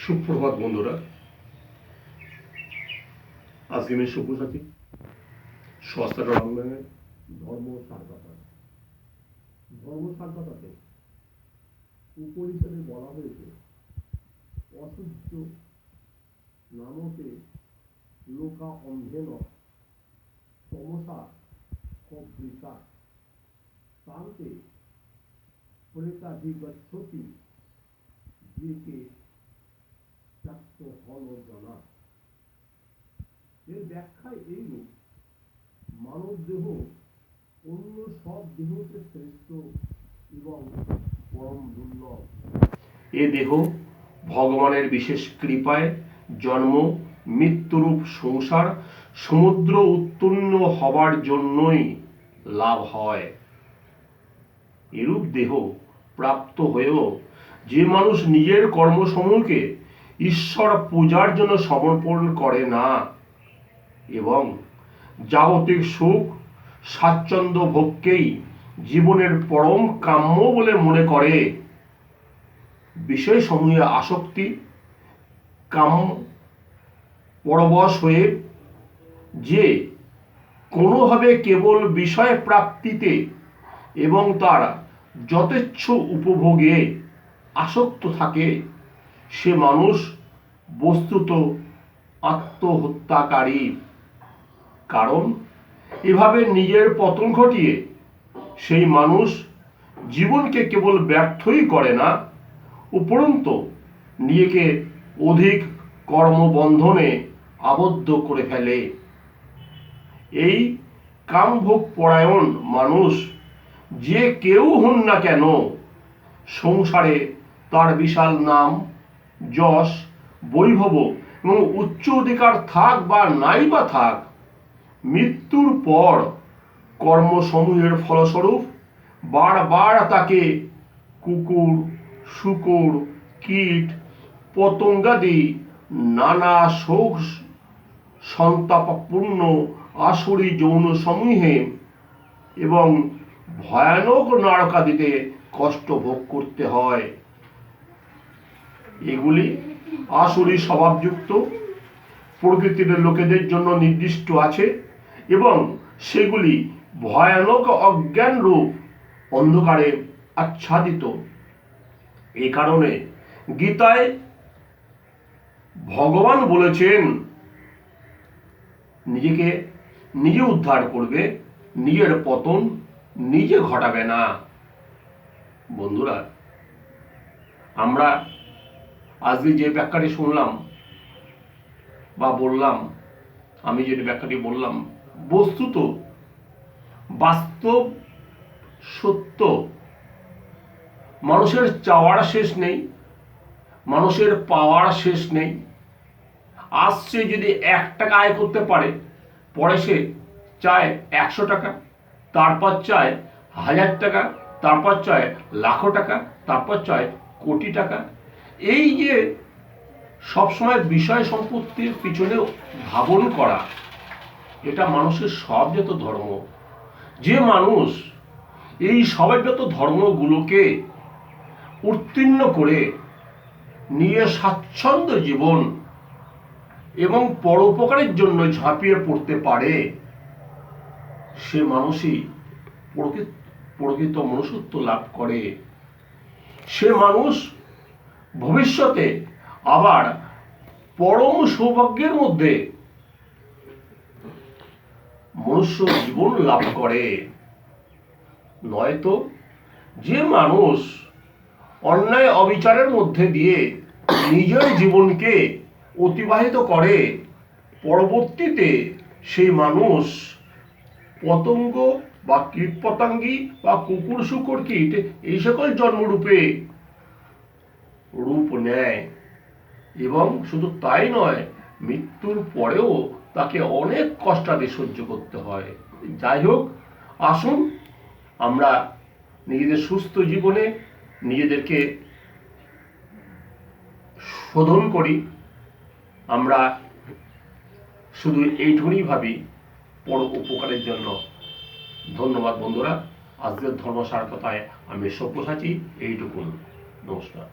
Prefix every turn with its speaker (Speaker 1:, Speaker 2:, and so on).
Speaker 1: সুপ্রভাত বন্ধুরা, আজকে আমি সব্যসাচী সস্তাটা রংবাঙের ধর্ম সারকতাতে উপনিষদে বলা হয়েছে অসূর্য নামকে লোকা অন্ধেন তমসা কবৃতা তান্তে প্রেতাধিগচ্ছতি যে হল জানা। এর ব্যাখ্যায় এইরূপ: মানব দেহ অন্য সব দেহতে শ্রেষ্ঠ এবং পরম দুর্লভ। এ দেহ ভগবানের বিশেষ কৃপায় জন্ম মৃত্যুরূপ সংসার সমুদ্র উত্তীর্ণ হবার জন্যই লাভ হয়। এরূপ দেহ প্রাপ্ত হয়েও যে মানুষ নিজের কর্মসমূহকে ঈশ্বর পূজার জন্য সমর্পণ করে না এবং জাগতিক সুখ স্বাচ্ছন্দ্য ভোগকেই জীবনের পরম কাম্য বলে মনে করে, বিষয়সমূহে আসক্তি কাম পরবশ হয়ে যে কোনোভাবে কেবল বিষয় প্রাপ্তিতে এবং তার যথেচ্ছ উপভোগে আসক্ত থাকে, সে মানুষ বস্তুত আত্মহত্যাকারী। কারণ এভাবে নিজের পতন ঘটিয়ে সেই মানুষ জীবনকে কেবল ব্যর্থই করে না, উপরন্তু নিজেকে অধিক কর্মবন্ধনে আবদ্ধ করে ফেলে। এই কামভোগ পরায়ণ মানুষ যে কেউ হন না কেন, সংসারে তার বিশাল নাম যশ বৈভব এবং উচ্চ অধিকার থাক বা নাই বা থাক, মৃত্যুর পর কর্মসমূহের ফলস্বরূপ বারবার তাকে কুকুর শূকর কীট পতঙ্গাদি নানা শোক সন্তাপপূর্ণ আসুরি যৌন সমূহে এবং ভয়ানক নরকাদিতে কষ্ট ভোগ করতে হয়। এগুলি আসুরি স্বভাবযুক্ত প্রকৃতির লোকেদের জন্য নির্দিষ্ট আছে এবং সেগুলি ভয়ানক অজ্ঞান রূপ অন্ধকারে আচ্ছাদিত। এই কারণে গীতায় ভগবান বলেছেন, নিজেকে নিজে উদ্ধার করবে, নিজের পতন নিজে ঘটাবে না। বন্ধুরা, আমরা আজকে যে ব্যাখ্যাটি শুনলাম বা বললাম, আমি যে ব্যাখ্যাটি বললাম, বস্তুত বাস্তব সত্য। মানুষের চাওয়ার শেষ নেই, মানুষের পাওয়ার শেষ নেই। আজ সে যদি 1 টাকা আয় করতে পারে, পরে সে চায় 100 টাকা, তারপর চায় 1000 টাকা, তারপর চায় লাখো টাকা, তারপর চায় কোটি টাকা। এই যে সবসময় বিষয় সম্পত্তির পিছনে ধাবন করা, এটা মানুষের সবযত ধর্ম। যে মানুষ এই সবযত ধর্মগুলোকে উত্তীর্ণ করে নিয়ে স্বাচ্ছন্দ্য জীবন এবং পরোপকারের জন্য ঝাঁপিয়ে পড়তে পারে, সে মানুষই প্রকৃত মনুষ্যত্ব লাভ করে। সে মানুষ ভবিষ্যতে আবার পরম সৌভাগ্যের মধ্যে মনুষ্য জীবন লাভ করে। নয়তো যে মানুষ অন্যায় অবিচারের মধ্যে দিয়ে নিজের জীবনকে অতিবাহিত করে, পরবর্তীতে সেই মানুষ পতঙ্গ বা কীটপতঙ্গী বা কুকুর শূকর কীট এই সকল জন্মরূপে রূপ নেয় এবং শুধু তাই নয়, মৃত্যুর পরেও তাকে অনেক কষ্টাদি সহ্য করতে হয়। যাই হোক, আসুন আমরা নিজেদের সুস্থ জীবনে নিজেদেরকে শোধন করি। আমরা শুধু এইটুকুই ভাবি পর উপকারের জন্য। ধন্যবাদ বন্ধুরা। আজকের ধর্মসার কথায় আমি সব্যসাচী। এইটুকুন। নমস্কার।